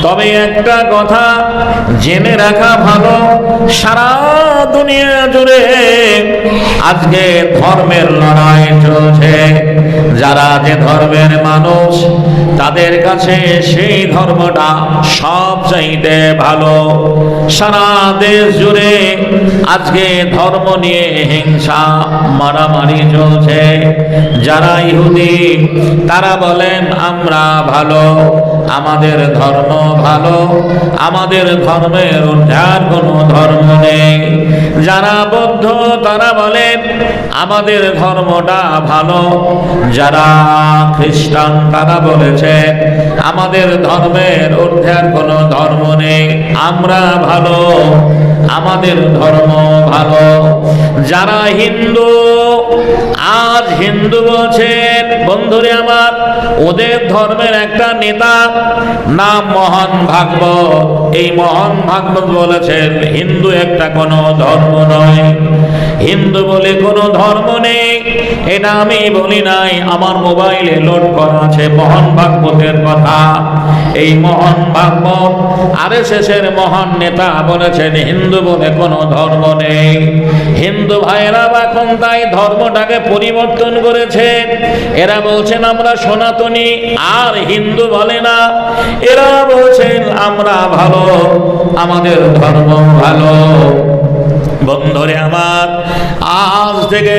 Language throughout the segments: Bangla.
তবে একটা কথা জেনে রাখা ভালো, সারা দুনিয়া জুড়ে আজকে ধর্মের লড়াই চলছে। যারা যে ধর্মের মানুষ, তাদের কাছে সেই ধর্মটা সবচাইতে ভালো। সারা দেশ জুড়ে আজকে ধর্ম নিয়ে হিংসা মারামারি চলছে। যারা ইহুদি, তারা বলেন আমরা ভালো, আমাদের ধর্ম ভালো, আমাদের ধর্মের আর কোনো ধর্ম নেই। যারা বৌদ্ধ, তারা বলেন আমাদের ধর্মটা ভালো। যারা খ্রিস্টান, তারা বলেছে আমাদের ধর্মের ঊর্ধ্বে আর কোনো ধর্ম নেই, আমরা ভালো, আমাদের ধর্ম ভালো। যারা হিন্দু, আজ হিন্দু বলছেন, বন্ধুরে আমার, ওদের ধর্মের একটা নেতা নাম মোহন ভাগবত। এই মোহন ভাগবত বলেছেন হিন্দু একটা কোনো ধর্ম নয়, হিন্দু বলে কোনো ধর্ম নেই। এটা আমি বলি নাই, আমার মোবাইলে লোড করা আছে মোহন ভাগবতের কথা। এই মোহন ভাগবত আরএসএস এর মহান নেতা বলেছেন হিন্দু বলে কোনো ধর্ম নেই। হিন্দু ভাইয়েরা এখন তাই ধর্মটাকে পরিবর্তন করেছেন। এরা বলছেন আমরা সনাতনী, আর হিন্দু বলে না। এরা বলছেন আমরা ভালো, আমাদের ধর্ম ভালো। বন্ধুরে আমার, আজ থেকে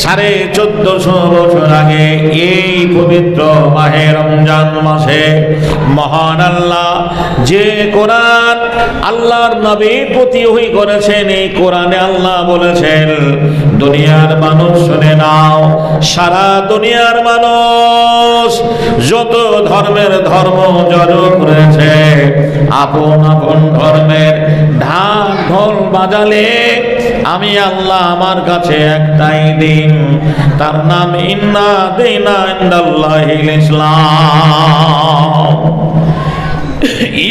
1450 বছর আগে এই পবিত্র মাহে রমজান মাসে মহান আল্লাহ যে কোরআন আল্লাহর নবীর প্রতি ওহী করেছেন, এই কোরআনে আল্লাহ বলেছেন দুনিয়ার মানুষ শুনে নাও, সারা দুনিয়ার মানুষ যত ধর্মের ধর্ম যাজক রয়েছে, আপন আপন ধর্মের ঢাক ঢোল বাজালে আমি আল্লাহ আমার কাছে একটাই দিন, তার নাম ইন্না দিনা ইনদাল্লাহিল ইসলাম।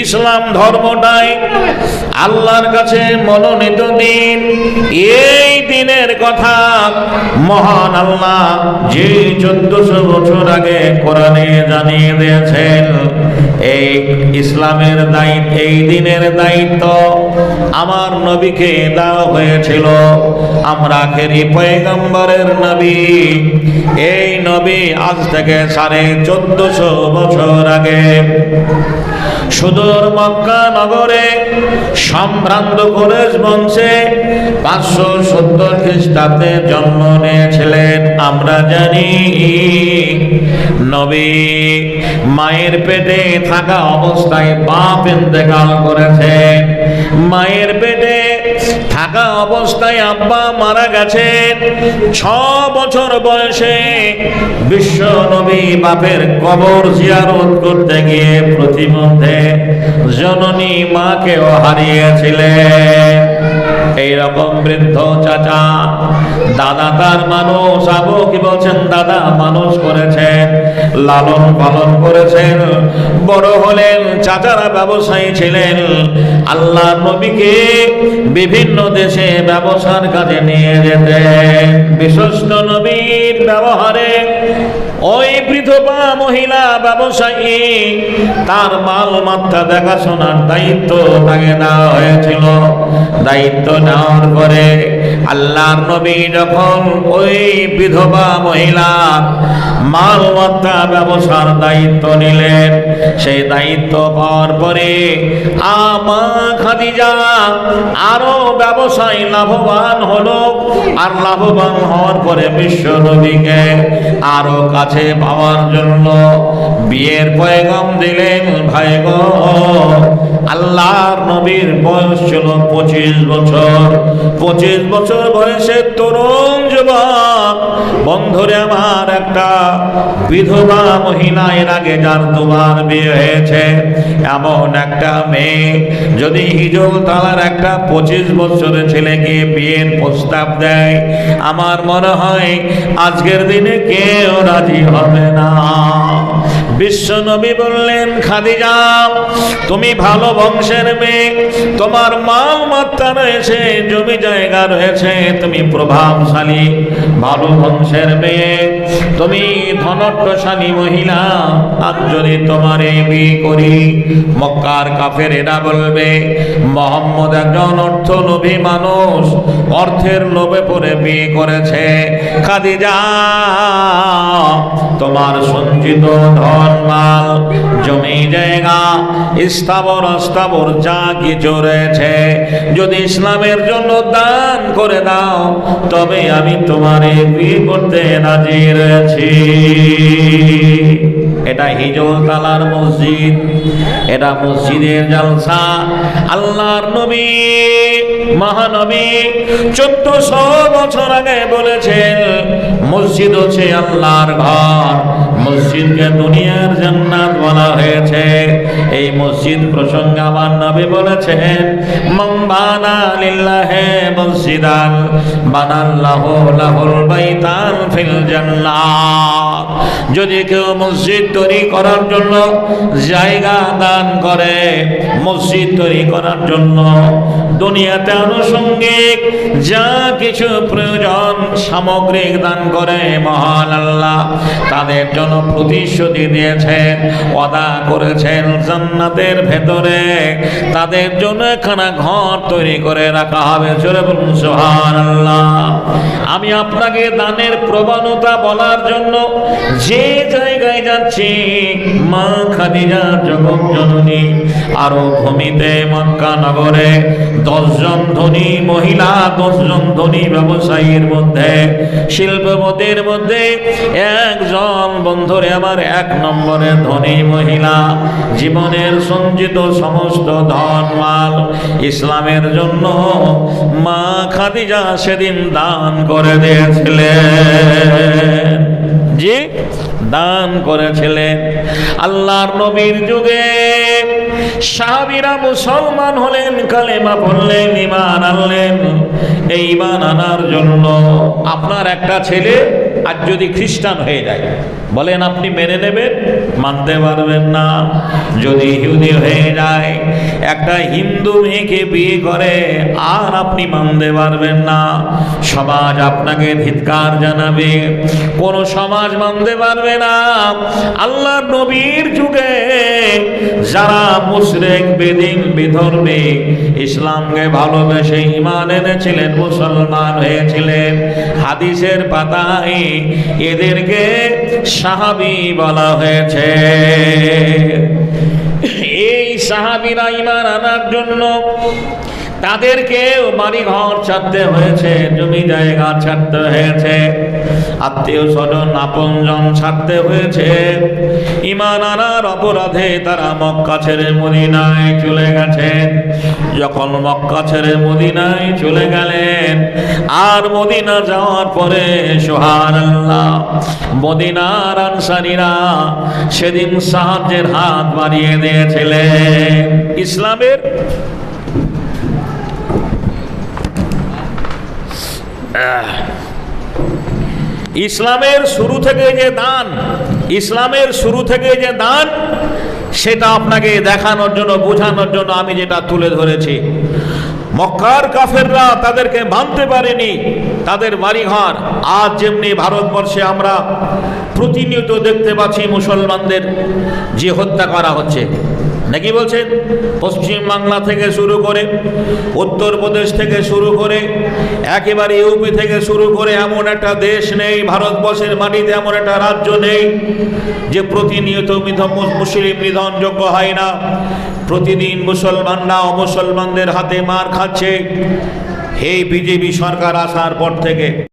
ইসলাম ধর্মটাই আল্লাহর কাছে মনোনীত দিন। এই দিনের কথা মহান আল্লাহ যে 1400 বছর আগে কোরআনে জানিয়ে দিয়েছেন। এই ইসলামের দায়িত্ব, এই দিনের দায়িত্ব আমার নবীকে দেওয়া হয়েছিল। আমরা আখেরি পয়গম্বরের নবী, এই নবী আজ থেকে 1450 বছর আগে সুদূর মক্কা নগরে সম্ভ্রান্ত কুরাইশ বংশে 570 খ্রিস্টাব্দে জন্ম নিয়েছিলেন। আমরা জানি নবী মায়ের পেটে থাকা অবস্থায় বাপ ইন্তেকাল করেছেন। মায়ের পেটে থাকা অবস্থায় আব্বা মারা গেছেন। 6 বছর বয়সে বিশ্ব নবী বাপের কবর জিয়ারত করতে গিয়ে প্রতিমধ্যে জননী মাকেও হারিয়েছিলেন। এইরকম বৃদ্ধ চাচা, দাদা তার মানুষ, আবু কি বলছেন, দাদা মানুষ করেছেন, লালন পালন করেছেন, বড় হলেন। চাচারা ব্যবসায়ী ছিলেন। আল্লাহ নবীকে বিভিন্ন দেশে ব্যবসার কাজে নিয়ে যেতেন। বিশ্বস্ত নবীর ব্যবহারে ওই বিধবা মহিলা ব্যবসায়ী, তার মালমাত্রা দেখাশোনার দায়িত্ব তাকে দেওয়া হয়েছিল। দায়িত্ব নেওয়ার পরে আল্লাহর নবী যখন ওই বিধবা মহিলার মালমাত্রা ব্যবসার দায়িত্ব নিলেন, সেই দায়িত্ব পাওয়ার পরে মা খাদিজা আরো ব্যবসায় লাভবান হলো। আর লাভবান হওয়ার পরে বিশ্ব নবীকে আরো কাছে পাওয়ার জন্য বিয়ের পয়গাম দিলেন। ভাই গো, আল্লাহর নবীর বয়স ছিল 25 বছর। 25 বছর বয়সে তরুণ যুবক, বন্ধুরে আমার, একটা বিধবা মহিলা, এর আগে যার 2 বার বিয়ে হয়েছে, এমন একটা মেয়ে যদি হিজল তালার একটা 25 বছরের ছেলেকে বিয়ের প্রস্তাব দেয়, আমার মনে হয় আজকের দিনে কেউ রাজি হবে না। বিশ্ব নবী বললেন, খাদিজা তুমি ভালো বংশের মেয়ে, তোমার মাল মাত্রা রয়েছে, জমি জায়গা রয়েছে, তুমি প্রভাবশালী ভালো বংশের মেয়ে, তুমি ধনট্টশালী মহিলা, আজ যদি তোমারে বিয়ে করি, মক্কার কাফেরেরা বলবে মুহাম্মদ একজন অর্থলোভী মানুষ, অর্থের লোভে পড়ে বিয়ে করেছে। খাদিজা, তোমার সঞ্চিত ধন মাল, জমি জায়গা, স্থাবর অস্থাবর যা কিছু রয়েছে, যদি ইসলামের জন্য দান করে দাও, তবে আমি তোমারে বিয়ে করতে রাজি রয়েছি। এটা হিজল তালার মসজিদ, এটা মসজিদের জলসা। আল্লাহর নবী, মহানবী 1400 বছর আগে বলেছেন, মসজিদ হচ্ছে আল্লাহর ঘর, মসজিদকে দুনিয়ার জান্নাত বলা হয়েছে। এই মসজিদ প্রসঙ্গে আমার নবী বলেছেন, মান বানা লিল্লাহি মসজিদান বানাল্লাহু লাহুল বাইতান ফিল জান্নাত। যদি কেউ মসজিদ তৈরি করার জন্য জায়গা দান করে, মসজিদ তৈরি করার জন্য দুনিয়াতে আনুষঙ্গিক যা কিছু প্রয়োজন সামগ্রিক দান করে, মহান আল্লাহ তাদের জন্য প্রতিশ্রুতি দিয়েছেন, ওয়াদা করেছেন, জান্নাতের ভেতরে তাদের জন্য একখানা ঘর তৈরি করে রাখা হবে। জোরে বলুন সুবহানাল্লাহ। আমি আপনাকে দানের প্রবণতা বলার জন্য যে জায়গায় যাচ্ছি, মা খাদিজা জগৎ জননী আরো ভূমিতে মক্কা নগরে 10 জন ধনী মহিলা, 10 জন ধনী ব্যবসায়ীর মধ্যে, শিল্পপতির মধ্যে একজন, বন্ধুরে আমার 1 নম্বরে ধনী মহিলা, জীবনের সঞ্চিত সমস্ত ধন মাল ইসলামের জন্য মা খাদিজা সেদিন দান করে দিয়েছিলেন। জি, দান করেছিলেন। আল্লাহর নবীর যুগে সাহাবীরা মুসলমান হলেন, কালেমা পড়লেন, ঈমান আনলেন। এই ঈমান আনার জন্য আপনার একটা ছেলে আজ যদি খ্রিস্টান হয়ে যায়, বলেন আপনি মেনে নেবেন? মানতে পারবেন না। যদি ইহুদি হয়ে যায়, একটা হিন্দু মেয়েকে বিয়ে করে, আর আপনি মানতে পারবেন না। সমাজ আপনাকে ধিক্কার জানাবে, কোন সমাজ মানতে পারবে না। আল্লাহর নবীর যুগে যারা মুশরিক, বেদিন, বিধর্মী, ইসলামকে ভালোবেসে ঈমান এনেছিলেন, মুসলমান হয়েছিলেন, হাদিসের পাতায় এদেরকে সাহাবী বলা হয়েছে। এই সাহাবীরা ঈমান আনার জন্য তাদেরকে বাড়ি ঘর ছাড়তে হয়েছে, জমি জায়গা ছাড়তে হয়েছে, আত্মীয় স্বজন আপনজন ছাড়তে হয়েছে। ঈমান আনার অপরাধে তারা মক্কা ছেড়ে মদিনায় চলে গেছেন। যখন মক্কা ছেড়ে মদিনায় চলে গেলেন, আর মদিনা যাওয়ার পরে সুবহানাল্লাহ, মদিনার আনসারীরা সেদিন সাহায্যের হাত বাড়িয়ে দিয়েছিলেন। ইসলামের শুরু থেকে যে দান, ইসলামের শুরু থেকে যে দান, সেটা আপনাকে দেখানোর জন্য, বোঝানোর জন্য আমি যেটা তুলে ধরেছি। মক্কার কাফেররা তাদেরকে মানতে পারেনি, তাদের বাড়িঘর। আজ যেমনি ভারতবর্ষে আমরা প্রতিনিয়ত দেখতে পাচ্ছি মুসলমানদের যে হত্যা করা হচ্ছে, নাকি বলছেন? পশ্চিম বাংলা থেকে শুরু করে, উত্তরপ্রদেশ থেকে শুরু করে, একেবারে ইউপি থেকে শুরু করে, এমন একটা দেশ নেই, ভারতবর্ষের মাটিতে এমন একটা রাজ্য নেই যে প্রতিনিয়ত মুসলিম নিধনযোগ্য হয় না। প্রতিদিন মুসলমানরা অমুসলমানদের হাতে মার খাচ্ছে। এই বিজেপি সরকার আসার পর থেকে